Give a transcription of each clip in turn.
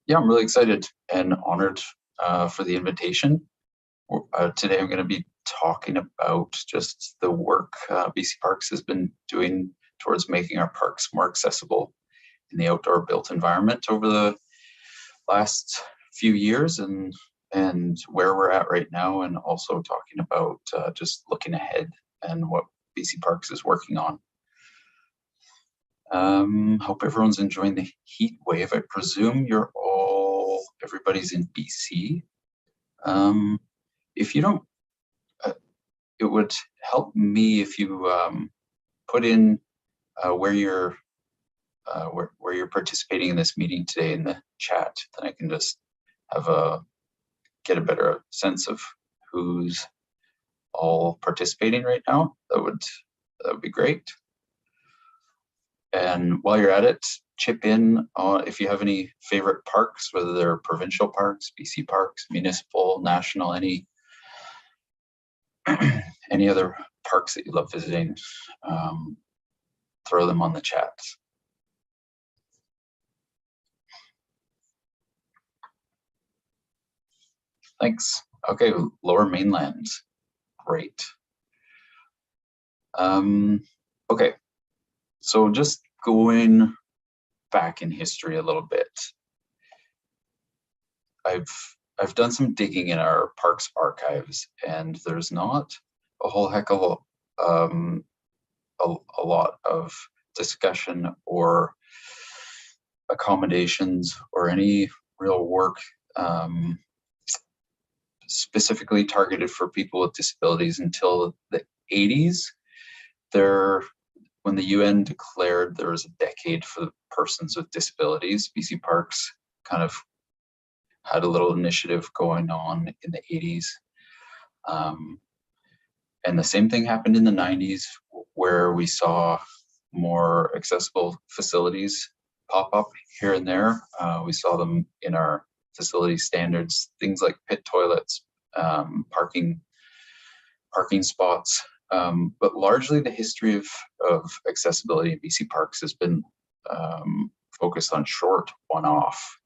Yeah, I'm really excited and honored for the invitation. Today I'm going to be talking about just the work BC Parks has been doing towards making our parks more accessible in the outdoor built environment over the last few years, and where we're at right now, and also talking about just looking ahead and what BC Parks is working on. Hope everyone's enjoying the heat wave. I presume everybody's in BC. If you don't, it would help me if you put in where you're participating in this meeting today in the chat. Then I can just get a better sense of who's all participating right now. That would be great. And while you're at it, chip in if you have any favorite parks, whether they're provincial parks, BC parks, municipal, national, any other parks that you love visiting. Throw them on the chat. Thanks. Okay, Lower Mainland. Great. Okay, so just going back in history a little bit. I've done some digging in our parks archives, and there's not a whole heck of a lot of discussion or accommodations or any real work specifically targeted for people with disabilities until the 80s. When the UN declared there was a decade for persons with disabilities, BC Parks kind of had a little initiative going on in the 80s. And the same thing happened in the 90s, where we saw more accessible facilities pop up here and there. We saw them in our facility standards, things like pit toilets, parking spots. But largely the history of accessibility in BC Parks has been focused on short one-off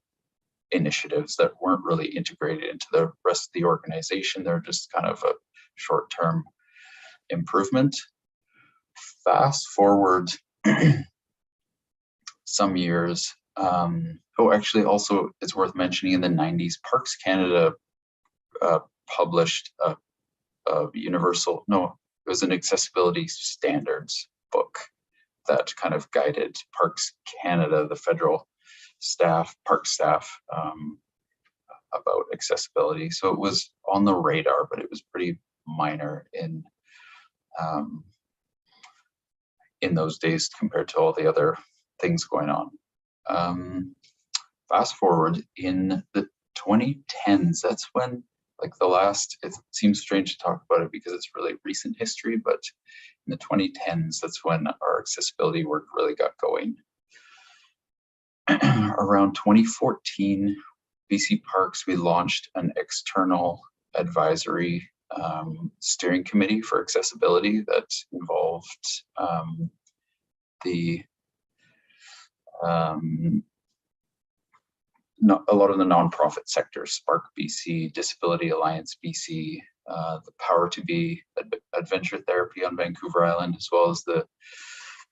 initiatives that weren't really integrated into the rest of the organization. They're just kind of a short-term improvement. Fast forward some years. Actually, also it's worth mentioning in the 90s, Parks Canada published a it was an accessibility standards book that kind of guided Parks Canada, the federal park staff, about accessibility. So it was on the radar, but it was pretty minor in those days compared to all the other things going on. Fast forward in the 2010s, that's when, like it seems strange to talk about it because it's really recent history, but in the 2010s, that's when our accessibility work really got going. Around 2014, BC Parks, we launched an external advisory steering committee for accessibility that involved a lot of the nonprofit sectors, Spark BC, Disability Alliance BC, the Power to Be Adventure Therapy on Vancouver Island, as well as the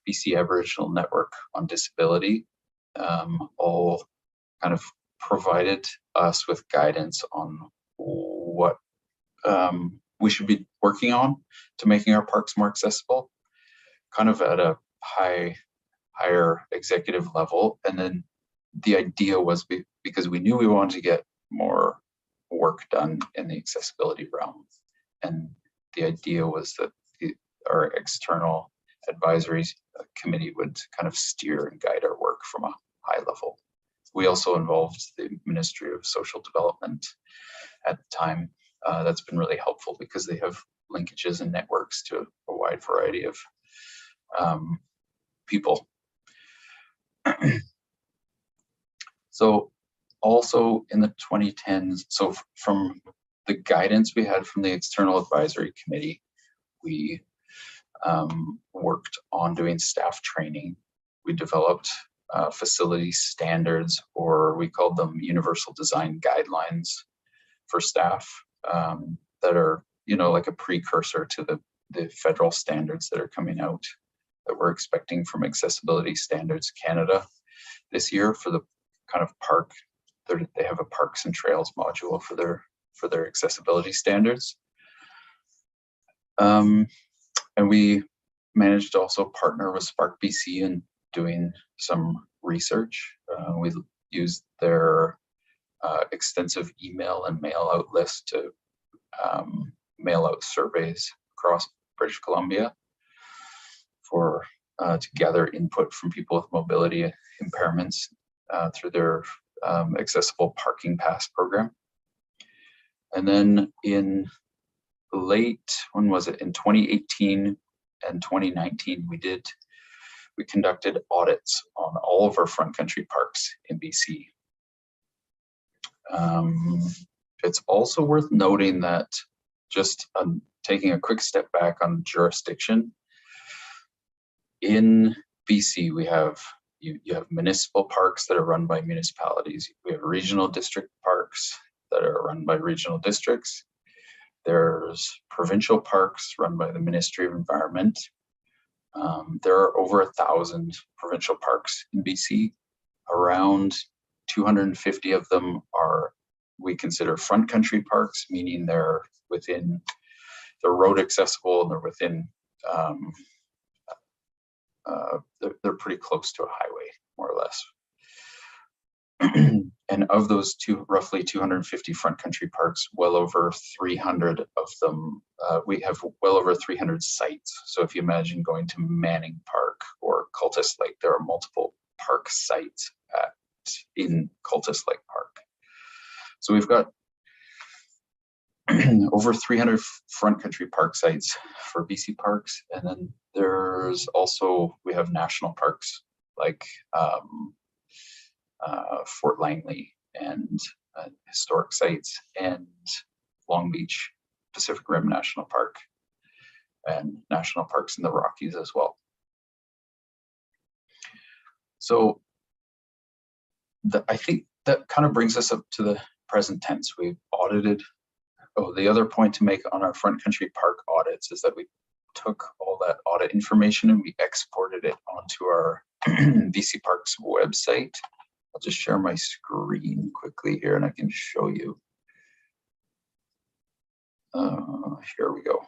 BC Aboriginal Network on Disability, all kind of provided us with guidance on what we should be working on to making our parks more accessible, kind of at a higher executive level. And then the idea was, because we knew we wanted to get more work done in the accessibility realm, and the idea was that our external advisory committee would kind of steer and guide our work from a high level. We also involved the Ministry of Social Development at the time. That's been really helpful because they have linkages and networks to a wide variety of people. So also in the 2010s, so from the guidance we had from the external advisory committee, we worked on doing staff training. We developed facility standards, or we called them universal design guidelines for staff, that are, like a precursor to the federal standards that are coming out, that we're expecting from Accessibility Standards Canada this year for the kind of park. They have a parks and trails module for their accessibility standards. And we managed to also partner with Spark BC in doing some research. We used their extensive email and mail out list to mail out surveys across British Columbia for to gather input from people with mobility impairments through their accessible parking pass program. And then in when was it, in 2018 and 2019, we conducted audits on all of our front country parks in BC. It's also worth noting that, just taking a quick step back on jurisdiction, in BC we have you have municipal parks that are run by municipalities. We have regional district parks that are run by regional districts. There's provincial parks run by the Ministry of Environment. There are over 1,000 provincial parks in BC. Around 250 of them we consider front country parks, meaning they're road accessible and they're within, they're pretty close to a highway, more or less. And of those roughly 250 front country parks, well over 300 of them, we have well over 300 sites. So if you imagine going to Manning Park or Cultus Lake, there are multiple park sites in Cultus Lake Park. So we've got over 300 front country park sites for BC parks. And then we have national parks like Fort Langley and historic sites, and Long Beach Pacific Rim National Park, and national parks in the Rockies as well. So I think that kind of brings us up to the present tense. We've audited. The other point to make on our front country park audits is that we took all that audit information and we exported it onto our BC Parks website. I'll just share my screen quickly here and I can show you. Here we go.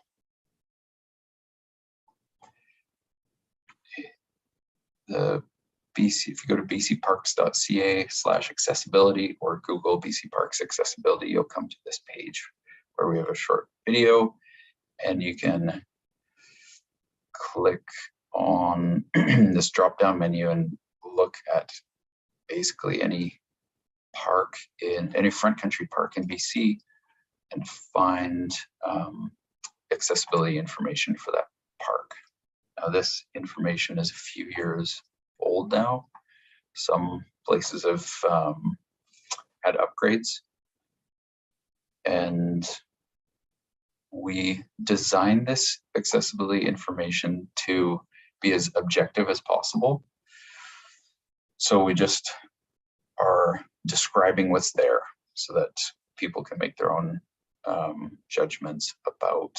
The BC, if you go to bcparks.ca/accessibility or Google BC Parks accessibility, you'll come to this page where we have a short video, and you can click on this drop-down menu and look at basically any front country park in BC and find accessibility information for that park. Now, this information is a few years old now. Some places have had upgrades, and we designed this accessibility information to be as objective as possible. So we just are describing what's there so that people can make their own judgments about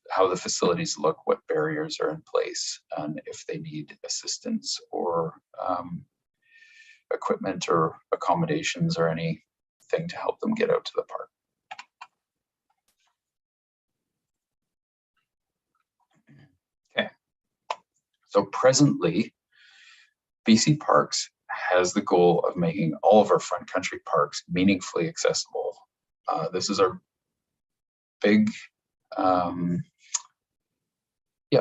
how the facilities look, what barriers are in place, and if they need assistance or equipment or accommodations or anything to help them get out to the park. Okay, so presently, BC Parks has the goal of making all of our front country parks meaningfully accessible. This is our big,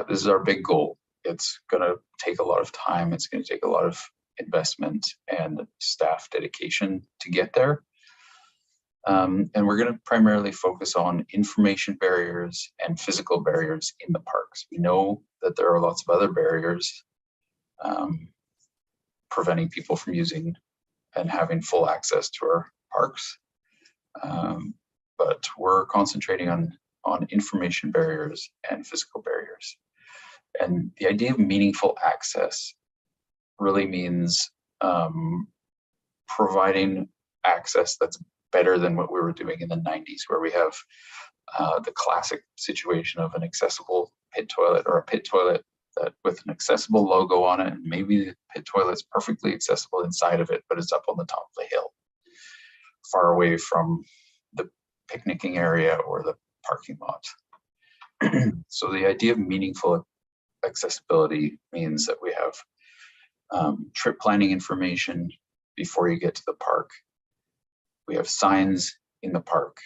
this is our big goal. It's gonna take a lot of time. It's gonna take a lot of investment and staff dedication to get there. And we're gonna primarily focus on information barriers and physical barriers in the parks. We know that there are lots of other barriers preventing people from using and having full access to our parks. But we're concentrating on information barriers and physical barriers. And the idea of meaningful access really means providing access that's better than what we were doing in the 90s, where we have the classic situation of an accessible pit toilet, or a pit toilet that with an accessible logo on it, and maybe the pit toilet's perfectly accessible inside of it, but it's up on the top of the hill, far away from the picnicking area or the parking lot. So the idea of meaningful accessibility means that we have trip planning information before you get to the park. We have signs in the park.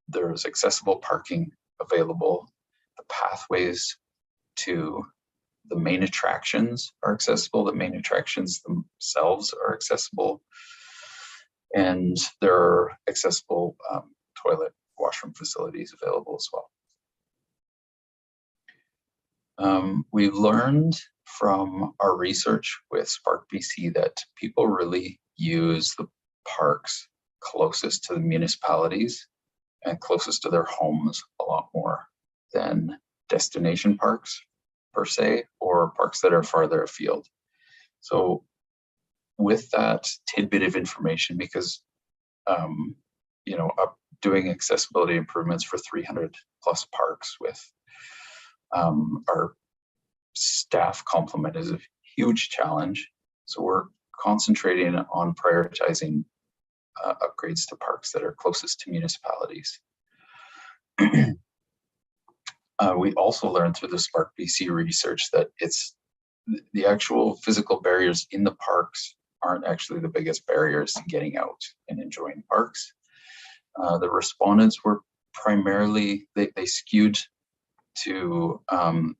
There's accessible parking available. The pathways to the main attractions are accessible. The main attractions themselves are accessible. And there are accessible toilet washroom facilities available as well. We've learned from our research with Spark BC that people really use the parks closest to the municipalities and closest to their homes a lot more than destination parks per se, or parks that are farther afield. So with that tidbit of information, because doing accessibility improvements for 300 plus parks with our staff complement is a huge challenge. So we're concentrating on prioritizing upgrades to parks that are closest to municipalities. We also learned through the Spark BC research that it's the actual physical barriers in the parks aren't actually the biggest barriers to getting out and enjoying parks. The respondents were primarily, they skewed to an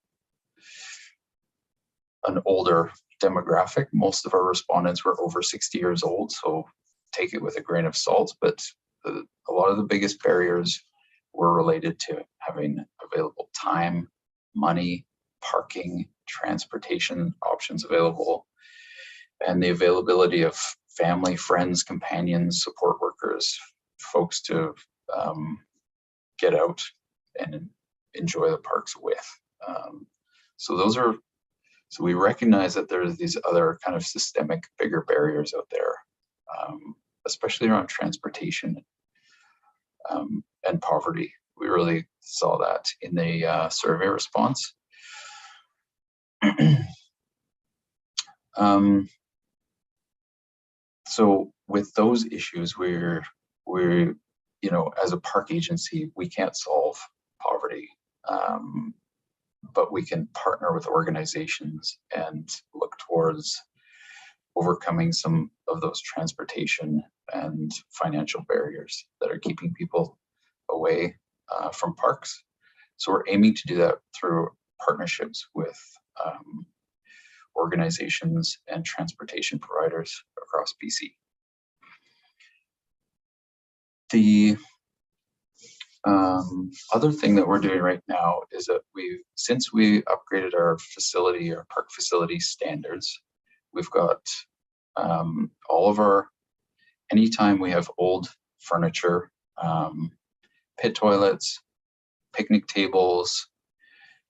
older demographic. Most of our respondents were over 60 years old, so take it with a grain of salt, but a lot of the biggest barriers were related to having available time, money, parking, transportation options available, and the availability of family, friends, companions, support workers, folks to get out and enjoy the parks with. So we recognize that there's these other kind of systemic, bigger barriers out there, especially around transportation and poverty. We really saw that in the survey response. So with those issues, we're as a park agency, we can't solve poverty, but we can partner with organizations and look towards overcoming some of those transportation and financial barriers that are keeping people away from parks. So we're aiming to do that through partnerships with organizations and transportation providers across BC. The other thing that we're doing right now is that since we upgraded our park facility standards, we've got all of anytime we have old furniture, pit toilets, picnic tables,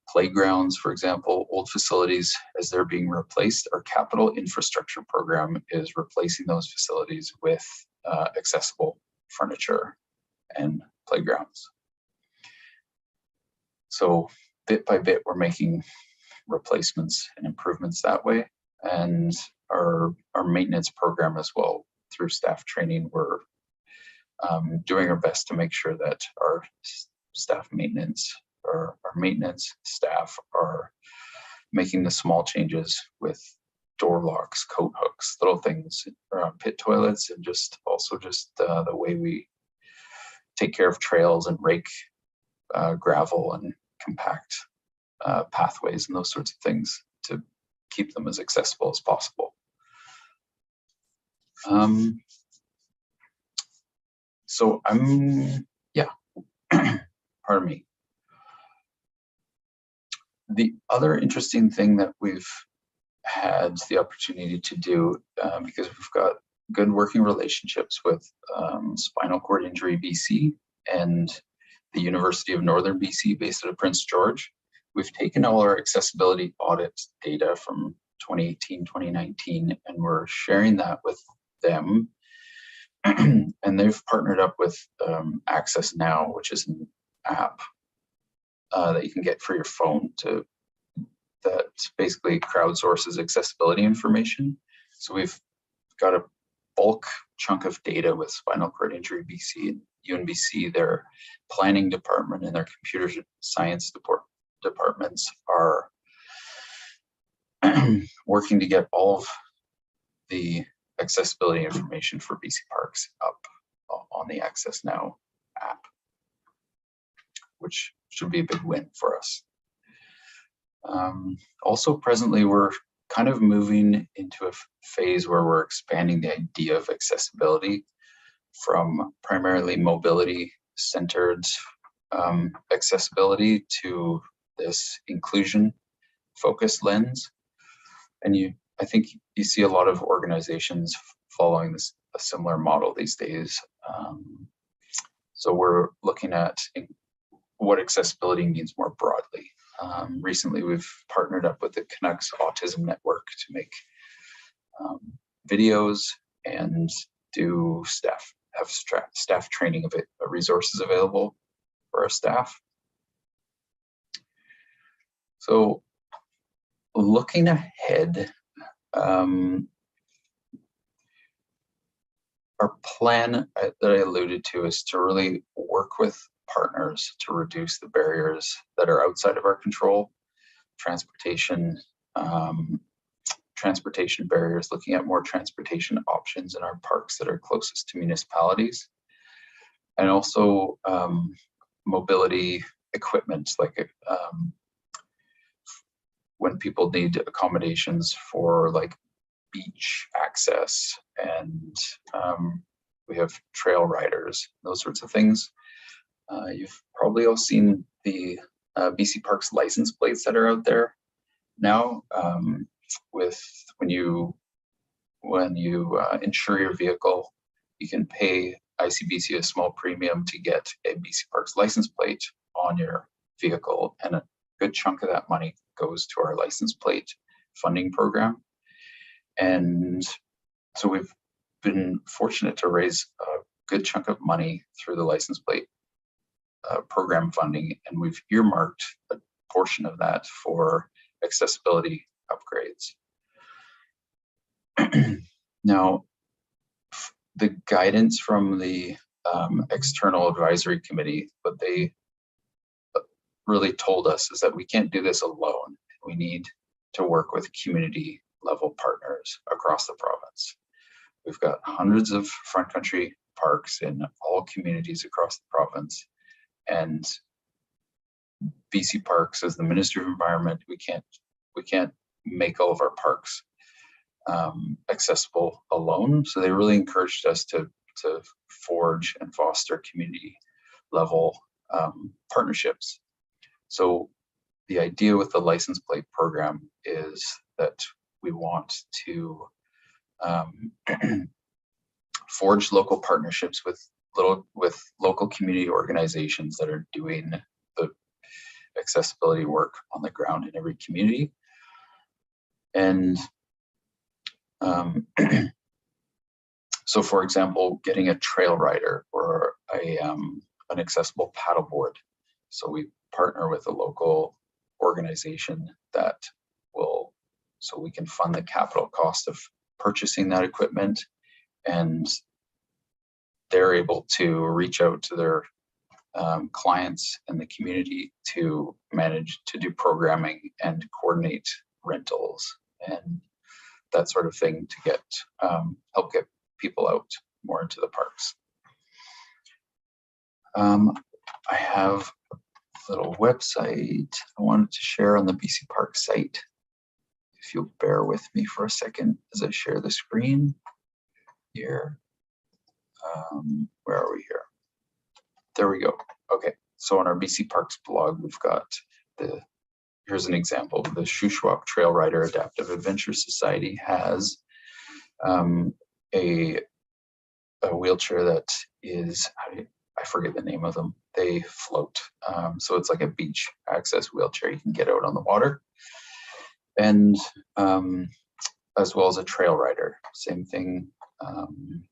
playgrounds, for example, old facilities, as they're being replaced, our capital infrastructure program is replacing those facilities with accessible furniture and playgrounds. So bit by bit, we're making replacements and improvements that way. And our maintenance program as well, through staff training, we're doing our best to make sure that our staff maintenance, or our maintenance staff, are making the small changes with door locks, coat hooks, little things around pit toilets, and just the way we take care of trails and rake gravel and compact pathways and those sorts of things to keep them as accessible as possible. So pardon me. The other interesting thing that we've had the opportunity to do, because we've got good working relationships with Spinal Cord Injury BC and the University of Northern BC based out of Prince George, we've taken all our accessibility audit data from 2018, 2019, and we're sharing that with them. And they've partnered up with Access Now, which is an app that you can get for your phone that basically crowdsources accessibility information. So we've got a bulk chunk of data with Spinal Cord Injury BC and UNBC. Their planning department and their computer science departments are working to get all of the accessibility information for BC Parks up on the Access Now app, which should be a big win for us. Also, presently, we're kind of moving into a phase where we're expanding the idea of accessibility from primarily mobility-centered accessibility to this inclusion-focused lens. And I think you see a lot of organizations following a similar model these days. So we're looking at what accessibility means more broadly. Recently, we've partnered up with the Canucks Autism Network to make videos and have staff training of resources available for our staff. So looking ahead, our plan that I alluded to is to really work with partners to reduce the barriers that are outside of our control, transportation barriers, looking at more transportation options in our parks that are closest to municipalities, and also mobility equipment, like when people need accommodations for like beach access, and we have trail riders, those sorts of things. You've probably all seen the BC Parks license plates that are out there now. With when you insure your vehicle, you can pay ICBC a small premium to get a BC Parks license plate on your vehicle, and a good chunk of that money goes to our license plate funding program. And so we've been fortunate to raise a good chunk of money through the license plate program funding, and we've earmarked a portion of that for accessibility upgrades. Now, the guidance from the external advisory committee, what they really told us is that we can't do this alone. We need to work with community level partners across the province. We've got hundreds of front country parks in all communities across the province, and BC Parks, as the Ministry of Environment, we can't make all of our parks accessible alone. So they really encouraged us to forge and foster community level partnerships. So the idea with the license plate program is that we want to forge local partnerships with local community organizations that are doing the accessibility work on the ground in every community. And so, for example, getting a trail rider or an accessible paddleboard. So we partner with a local organization that will, so we can fund the capital cost of purchasing that equipment, and they're able to reach out to their clients in the community to manage to do programming and coordinate rentals and that sort of thing to get help get people out more into the parks. I have a little website I wanted to share on the BC Park site. If you'll bear with me for a second as I share the screen here. Where are we here? There we go. Okay, so on our BC Parks blog, we've got here's an example. The Shuswap Trail Rider Adaptive Adventure Society has a wheelchair that is, I forget the name of them. they float. So it's like a beach access wheelchair. You can get out on the water. And as well as a trail rider. Same thing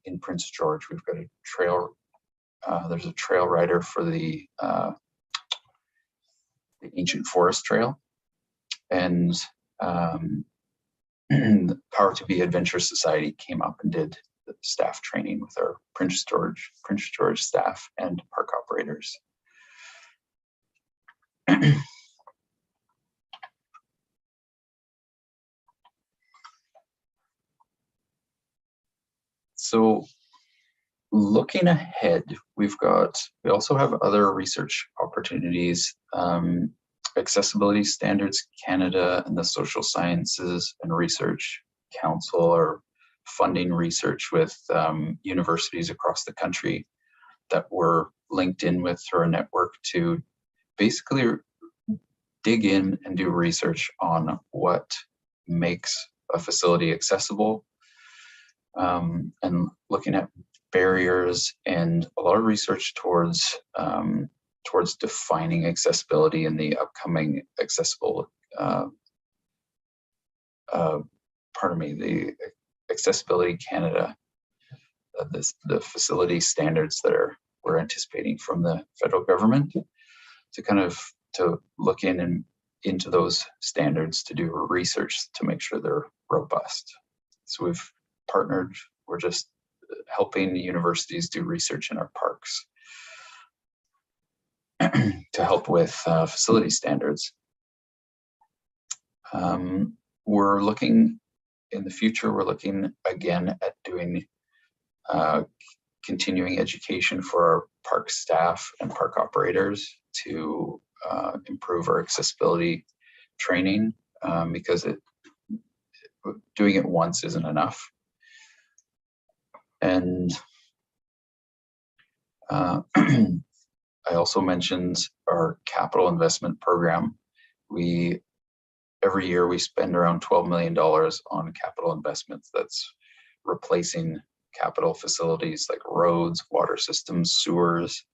in Prince George. We've got a trail, there's a trail rider for the Ancient Forest Trail. And the Power to Be Adventure Society came up and did the staff training with our Prince George staff and park operators. So looking ahead, we also have other research opportunities. Accessibility Standards Canada and the Social Sciences and Research Council are funding research with universities across the country that we're linked in with through our network to basically dig in and do research on what makes a facility accessible, and looking at barriers and a lot of research towards defining accessibility in the upcoming the Accessibility Canada, the facility standards that we're anticipating from the federal government, to look into those standards, to do research to make sure they're robust. So we've partnered, we're just helping universities do research in our parks to help with facility standards. We're looking in the future, we're looking again at doing continuing education for our park staff and park operators to improve our accessibility training, because doing it once isn't enough. And I also mentioned our capital investment program. Every year we spend around $12 million on capital investments. That's replacing capital facilities like roads, water systems, sewers,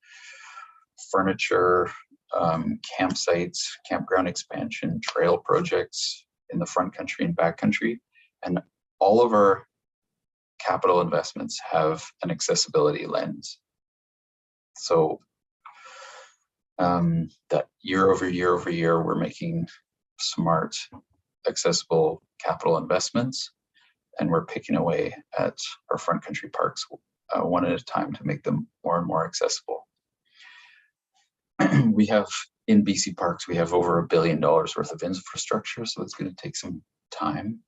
furniture, campsites, campground expansion, trail projects in the front country and back country. And all of our capital investments have an accessibility lens. So that year over year, we're making smart, accessible capital investments, and we're picking away at our front country parks one at a time to make them more and more accessible. We have, in BC Parks, we have over $1 billion worth of infrastructure, so it's going to take some time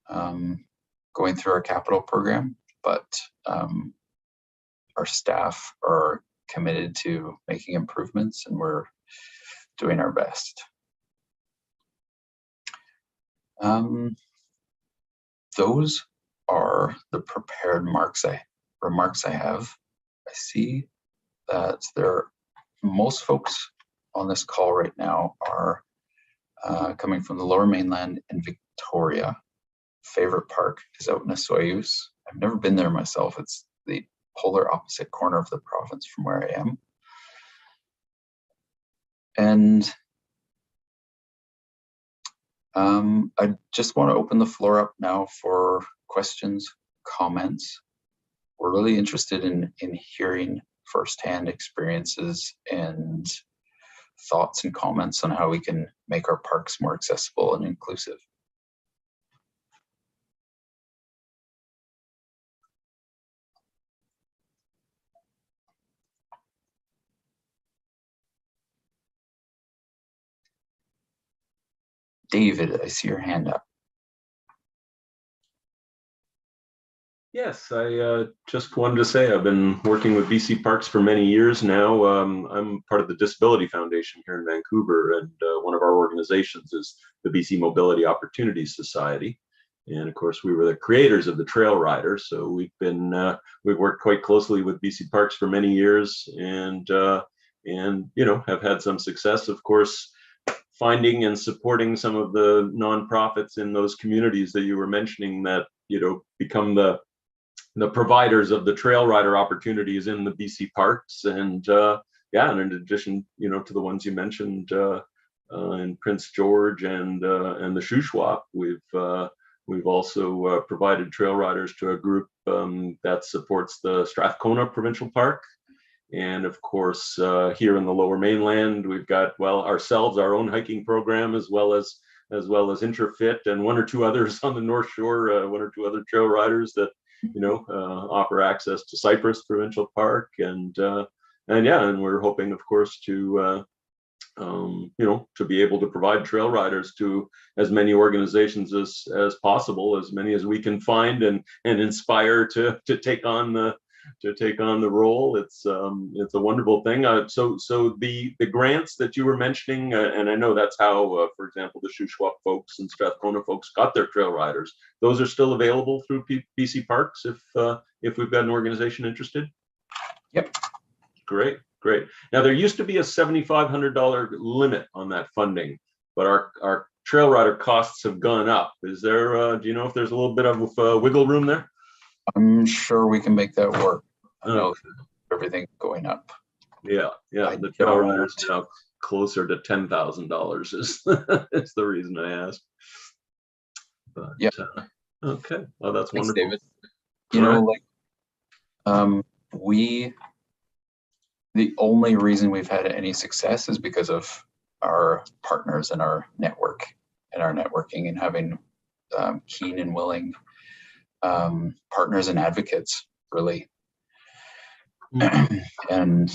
going through our capital program, but our staff are committed to making improvements, and we're doing our best. Those are the prepared remarks I have. I see that most folks on this call right now are coming from the Lower Mainland and Victoria. Favorite park is out in Osoyoos. I've never been there myself. It's the polar opposite corner of the province from where I am. And I just want to open the floor up now for questions, comments. We're really interested in hearing firsthand experiences and thoughts and comments on how we can make our parks more accessible and inclusive. David, I see your hand up. Yes, I just wanted to say I've been working with BC Parks for many years now. I'm part of the Disability Foundation here in Vancouver, and one of our organizations is the BC Mobility Opportunities Society. And of course, we were the creators of the Trail Rider, so we've worked quite closely with BC Parks for many years, and you know, have had some success, of course, finding and supporting some of the nonprofits in those communities that you were mentioning that, you know, become the providers of the Trail Rider opportunities in the BC Parks. And yeah, and in addition, to the ones you mentioned in Prince George and the Shuswap, we've also provided trail riders to a group that supports the Strathcona Provincial Park. And of course, here in the Lower Mainland, we've got, well, ourselves, our own hiking program, as well as Interfit and one or two others on the North Shore, one or two other trail riders that offer access to Cypress Provincial Park, and yeah, and we're hoping, of course, to to be able to provide trail riders to as many organizations as possible, as many as we can find and inspire to take on the role. It's a wonderful thing. So the grants that you were mentioning, and I know that's how, for example, the Shuswap folks and Strathcona folks got their trail riders. Those are still available through BC Parks if we've got an organization interested. Yep. Great. Now there used to be a $7,500 limit on that funding, but our trail rider costs have gone up. Is there? Do you know if there's a little bit of wiggle room there? I'm sure we can make that work. I know Okay. everything going up. Yeah. The trail riders now closer to $10,000 is is the reason I asked. But yeah. Okay. Well, that's Thanks, wonderful. David. The only reason we've had any success is because of our partners and our network and our networking, and having keen and willing partners and advocates, really. And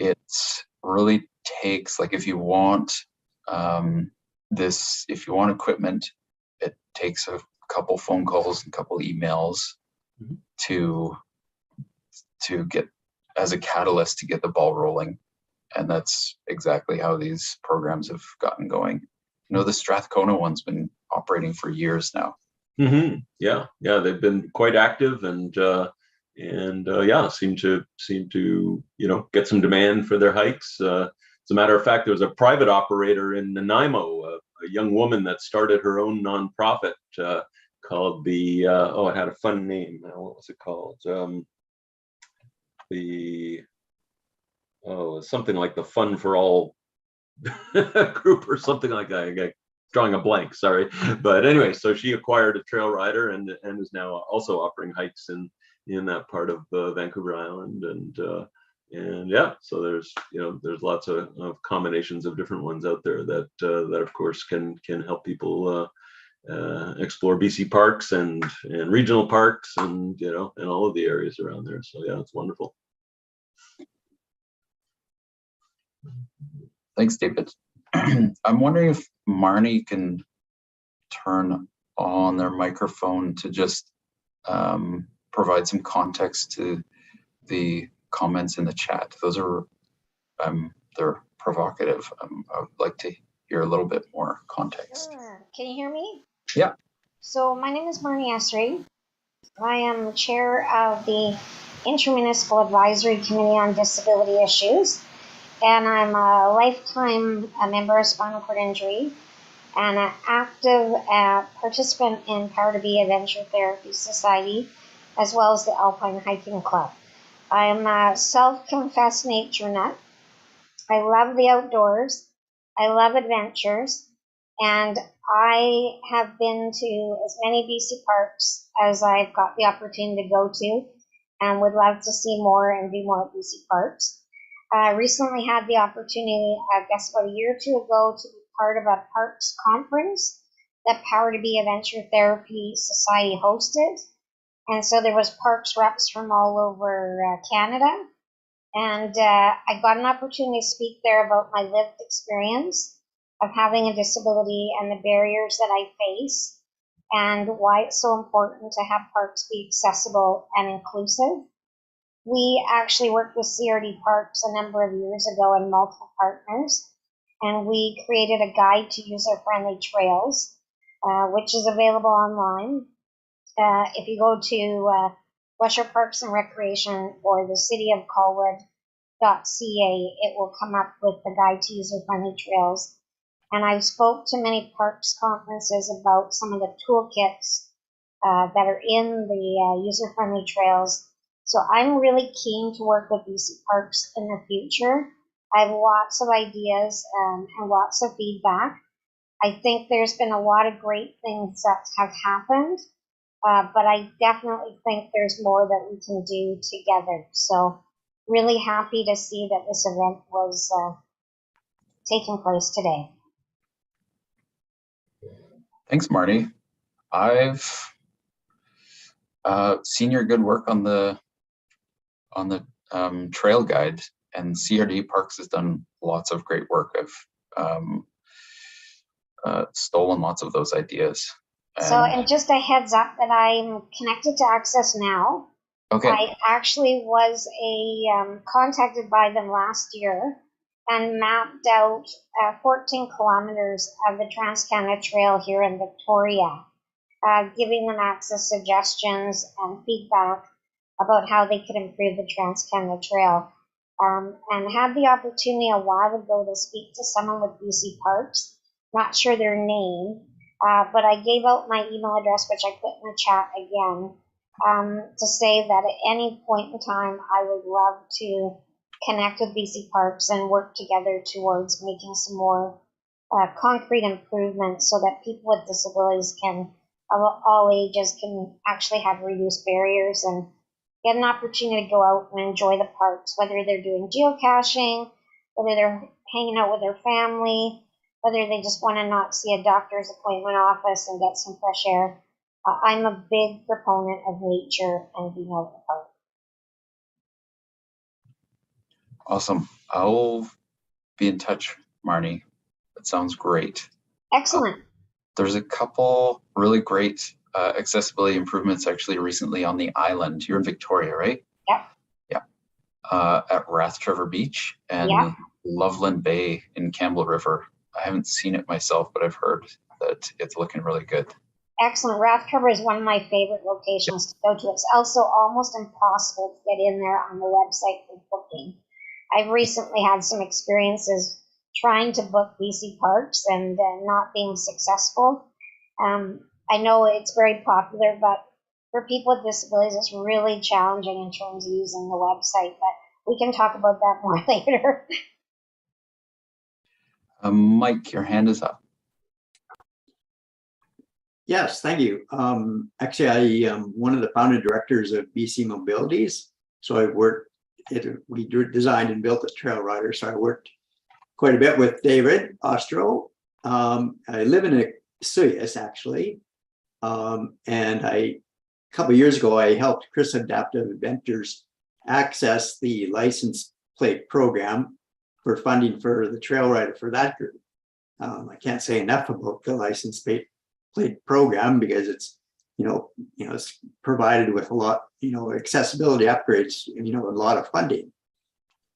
it's really takes, like, if you want if you want equipment, it takes a couple phone calls and a couple emails to get, as a catalyst, to get the ball rolling. And that's exactly how these programs have gotten going. The Strathcona one's been operating for years now. Yeah, they've been quite active, and yeah, seem to get some demand for their hikes. As a matter of fact, there was a private operator in Nanaimo, a young woman that started her own nonprofit called the it had a fun name. What was it called? Something like the Fun for All group or something like that. I'm drawing a blank, sorry. But anyway, so she acquired a trail rider and is now also offering hikes in that part of Vancouver Island, and yeah, so there's lots of combinations of different ones out there that of course can help people explore BC parks and regional parks and and all of the areas around there. So yeah, it's wonderful. Thanks, David. I'm wondering if Marnie can turn on their microphone to just provide some context to the comments in the chat. Those are they're provocative. I would like to hear a little bit more context. Sure. Can you hear me? Yeah. So my name is Marnie Esri. I am the chair of the Intermunicipal Advisory Committee on Disability Issues, and I'm a lifetime member of Spinal Cord Injury and an active participant in Power to Be Adventure Therapy Society, as well as the Alpine Hiking Club. I am a self-confessed nature nut. I love the outdoors. I love adventures, and I have been to as many BC parks as I've got the opportunity to go to, and would love to see more and do more at BC parks. I recently had the opportunity, I guess about a year or two ago, to be part of a parks conference that Power to Be Adventure Therapy Society hosted. And so there was parks reps from all over Canada. And I got an opportunity to speak there about my lived experience of having a disability and the barriers that I face, and why it's so important to have parks be accessible and inclusive. We actually worked with CRD Parks a number of years ago and multiple partners, and we created a guide to user-friendly trails, which is available online. If you go to West Shore Parks and Recreation or the City of Colwood.ca, it will come up with the guide to user-friendly trails. And I spoke to many parks conferences about some of the toolkits that are in the user-friendly trails, So I'm really keen to work with BC Parks in the future. I have lots of ideas and lots of feedback. I think there's been a lot of great things that have happened, but I definitely think there's more that we can do together. So really happy to see that this event was taking place today. Thanks, Marnie. I've seen your good work on the trail guide, and CRD Parks has done lots of great work. I've stolen lots of those ideas. And just a heads up that I'm connected to Access Now. Okay. I actually was contacted by them last year and mapped out 14 kilometers of the Trans-Canada Trail here in Victoria, giving them access suggestions and feedback about how they could improve the Trans-Canada Trail. And had the opportunity a while ago to speak to someone with BC Parks, not sure their name, but I gave out my email address, which I put in the chat again, to say that at any point in time, I would love to connect with BC Parks and work together towards making some more concrete improvements so that people with disabilities of all ages can actually have reduced barriers and get an opportunity to go out and enjoy the parks, whether they're doing geocaching, whether they're hanging out with their family, whether they just want to not see a doctor's appointment office and get some fresh air. I'm a big proponent of nature and being out in the park. Awesome. I'll be in touch, Marnie. That sounds great. Excellent. There's a couple really great accessibility improvements actually recently on the island. You're in Victoria, right? Yep. Yeah. At Rathtrevor Beach and Loveland Bay in Campbell River. I haven't seen it myself, but I've heard that it's looking really good. Excellent. Rathtrevor is one of my favorite locations to go to. It's also almost impossible to get in there on the website for booking. I've recently had some experiences trying to book BC Parks and not being successful. I know it's very popular, but for people with disabilities, it's really challenging in terms of using the website, but we can talk about that more later. Mike, your hand is up. Yes, thank you. Actually, I am one of the founder directors of BC Mobilities. So I we designed and built a trail rider. So I worked quite a bit with David Ostro. I live in Suyas, actually. And a couple of years ago, I helped Chris Adaptive Adventures access the license plate program for funding for the trail rider for that group. I can't say enough about the license plate program because it's it's provided with a lot accessibility upgrades, a lot of funding.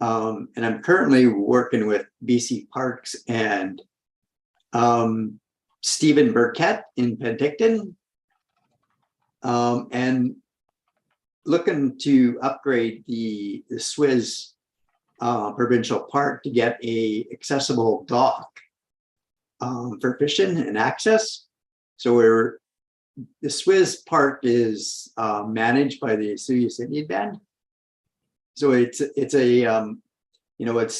And I'm currently working with BC Parks and Stephen Burkett in Penticton, and looking to upgrade the Swiss Provincial Park to get a accessible dock for fishing and access. So the Swiss Park is managed by the Suyas Indian Band. So it's the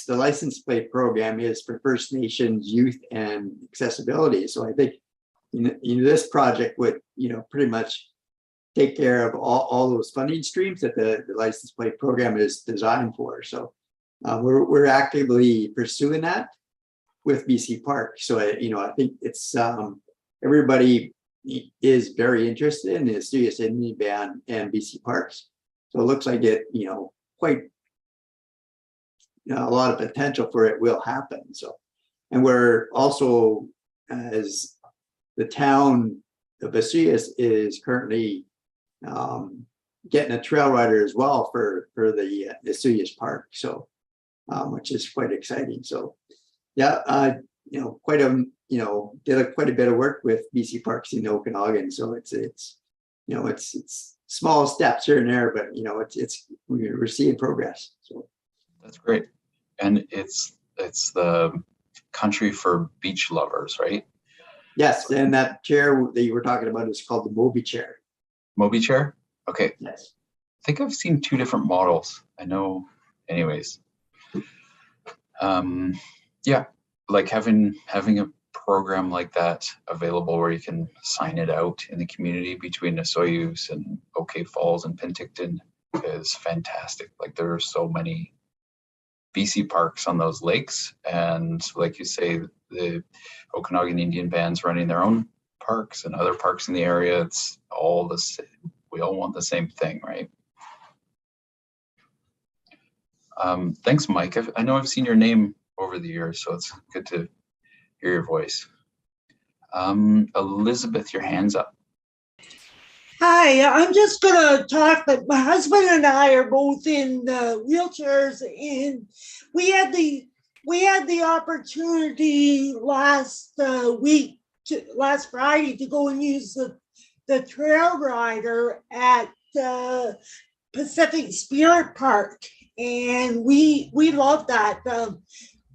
license plate program is for First Nations youth and accessibility. So I think this project would pretty much take care of all those funding streams that the license plate program is designed for. So we're actively pursuing that with BC Park. So I think it's everybody is very interested in the Suyas Indian Band and BC Parks. So it looks like it quite a lot of potential for it will happen. So, and we're also, as the town of Suyas is currently getting a trail rider as well for the Suyas Park. So, which is quite exciting. So, yeah, quite did quite a bit of work with BC Parks in Okanagan. So it's small steps here and there, but we're seeing progress. So that's great. And it's the country for beach lovers, right? Yes, and that chair that you were talking about is called the Mobi chair. Mobi chair? Okay. Yes. think I've seen two different models. I know, anyways. Yeah, like having a program like that available where you can sign it out in the community between Osoyoos and OK Falls and Penticton is fantastic. Like there are so many BC parks on those lakes, and like you say, the Okanagan Indian Band's running their own parks and other parks in the area. It's all the same. We all want the same thing, right? Thanks, Mike. I know I've seen your name over the years, so it's good to hear your voice. Elizabeth, your hand's up. Hi, I'm just gonna talk that my husband and I are both in wheelchairs, and we had the opportunity last Friday to go and use the trail rider at Pacific Spirit Park, and we loved that.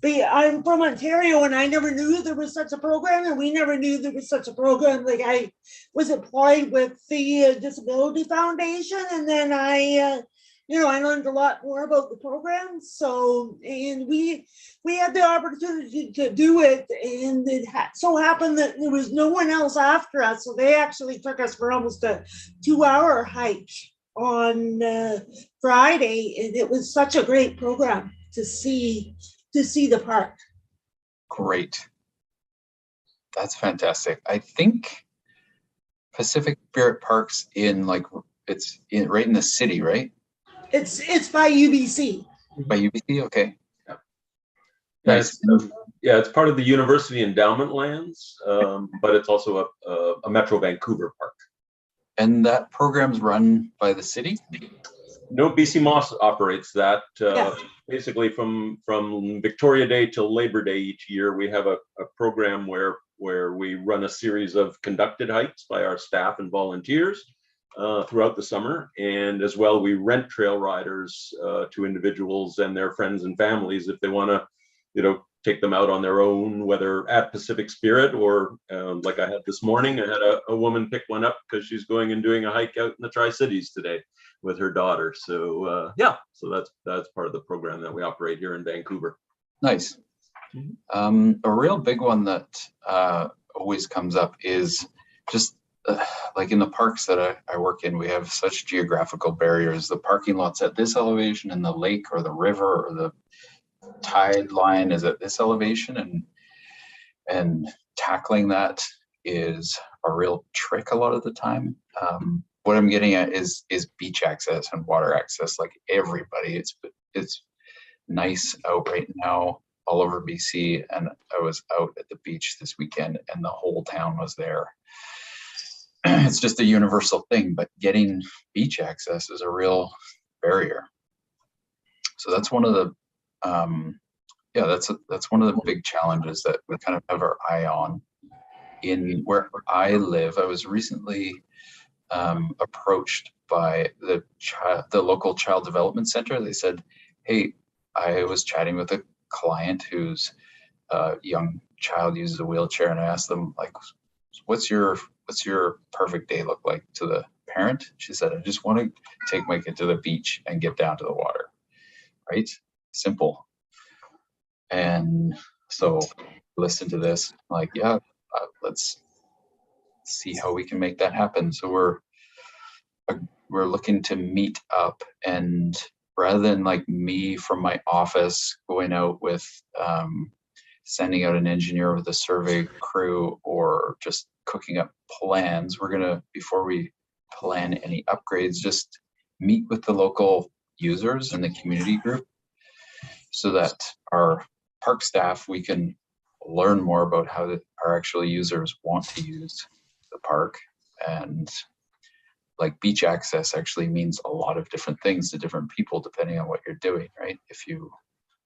I'm from Ontario, and I never knew there was such a program, and we never knew there was such a program. Like I was employed with the Disability Foundation, and then I learned a lot more about the program. So, and we had the opportunity to do it, and it so happened that there was no one else after us, so they actually took us for almost a 2-hour hike on Friday, and it was such a great program to see the park. Great. That's fantastic. I think Pacific Spirit Park's right in the city, right? It's by UBC. By UBC, okay. Yeah. Nice. It's part of the University Endowment Lands, but it's also a Metro Vancouver park. And that program's run by the city? No, BC Moss operates that. Yeah. Basically, from Victoria Day till Labor Day each year, we have a program where we run a series of conducted hikes by our staff and volunteers throughout the summer, and as well we rent trail riders to individuals and their friends and families if they want to, take them out on their own, whether at Pacific Spirit or like I had this morning. I had a woman pick one up because she's going and doing a hike out in the Tri-Cities today with her daughter. So so that's part of the program that we operate here in Vancouver. Nice. A real big one that always comes up is just like in the parks that I work in, we have such geographical barriers. The parking lot's at this elevation, and the lake or the river or the tide line is at this elevation, and tackling that is a real trick a lot of the time. What I'm getting at is beach access and water access. Like everybody, it's nice out right now all over BC, and I was out at the beach this weekend and the whole town was there. It's just a universal thing, but getting beach access is a real barrier. So that's one of the that's one of the big challenges that we kind of have our eye on. In where I live, I was recently approached by the local child development center. They said, hey, I was chatting with a client whose young child uses a wheelchair, and I asked them, like, what's your perfect day look like to the parent? She said, I just want to take my kid to the beach and get down to the water. Right? Simple. And so listen to this, like, let's see how we can make that happen. So we're looking to meet up, and rather than like me from my office going out with sending out an engineer with a survey crew or just cooking up plans, we're gonna, before we plan any upgrades, just meet with the local users in the community group so that our park staff, we can learn more about how our actual users want to use the park. And like beach access actually means a lot of different things to different people depending on what you're doing, right? If you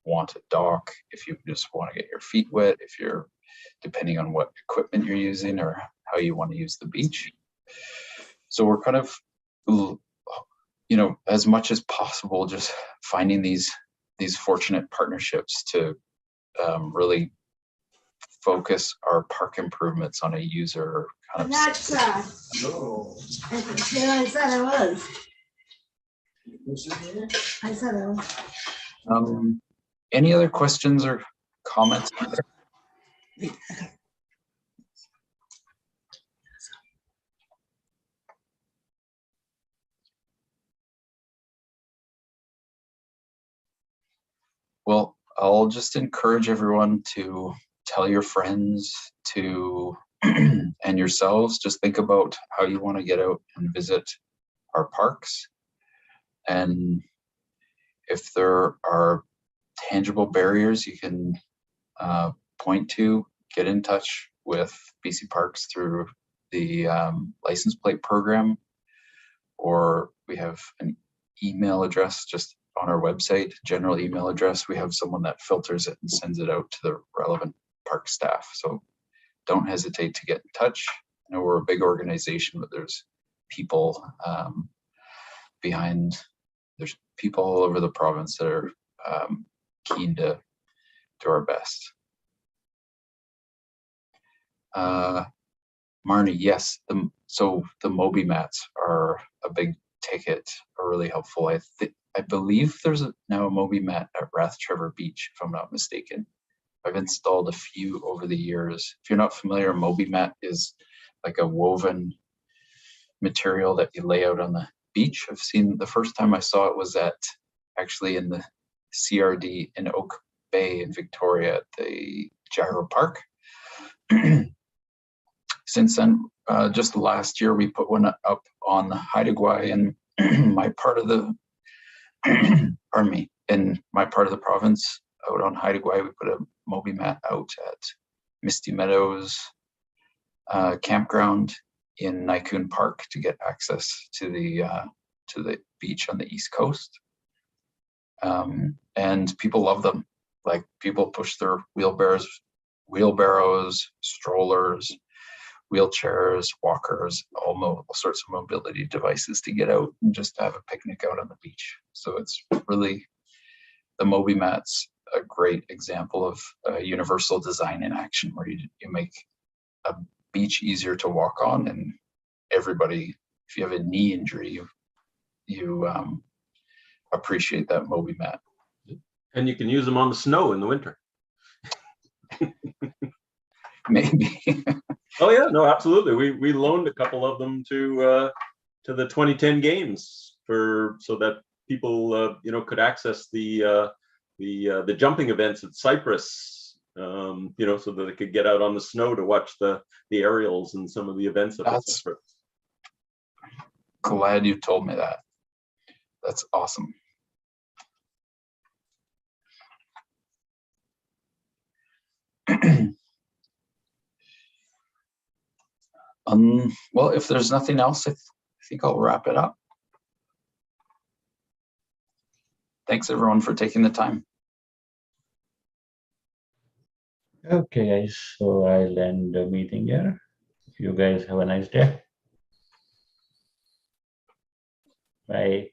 want a dock, if you just want to get your feet wet, if you're depending on what equipment you're using or how you want to use the beach. So we're kind of, as much as possible, just finding these fortunate partnerships to really focus our park improvements on a user kind of. That's I said I was. I said it. Any other questions or comments? Well, I'll just encourage everyone to tell your friends to and yourselves, just think about how you want to get out and visit our parks. And if there are tangible barriers you can point to, get in touch with BC Parks through the license plate program, or we have an email address just on our website, general email address. We have someone that filters it and sends it out to the relevant park staff. So don't hesitate to get in touch. I know we're a big organization, but there's people behind, there's people all over the province that are keen to do our best. Marnie, yes, so the Moby mats are a big ticket, are really helpful. I believe there's now a Moby mat at Rathtrevor Beach, if I'm not mistaken. I've installed a few over the years. If you're not familiar, Moby mat is like a woven material that you lay out on the beach. I've seen, the first time I saw it was actually in the CRD in Oak Bay in Victoria at the Gyro Park. Since then, just last year, we put one up on Haida Gwaii in my part of the, pardon me, in my part of the province, out on Haida Gwaii, we put a Moby mat out at Misty Meadows campground in Nycoon Park to get access to the beach on the East Coast. And people love them. Like, people push their wheelbarrows, strollers, wheelchairs, walkers, all sorts of mobility devices to get out and just have a picnic out on the beach. So it's really, the Moby mat's a great example of universal design in action, where you make a beach easier to walk on, and everybody, if you have a knee injury, you appreciate that Moby mat. And you can use them on the snow in the winter. Maybe. Oh yeah, no, absolutely. We loaned a couple of them to the 2010 games so that people could access the jumping events at Cypress, so that they could get out on the snow to watch the aerials and some of the events at Cypress. Glad you told me that. That's awesome. Well, if there's nothing else, I think I'll wrap it up. Thanks everyone for taking the time. Okay, guys, so I'll end the meeting here. You guys have a nice day. Bye.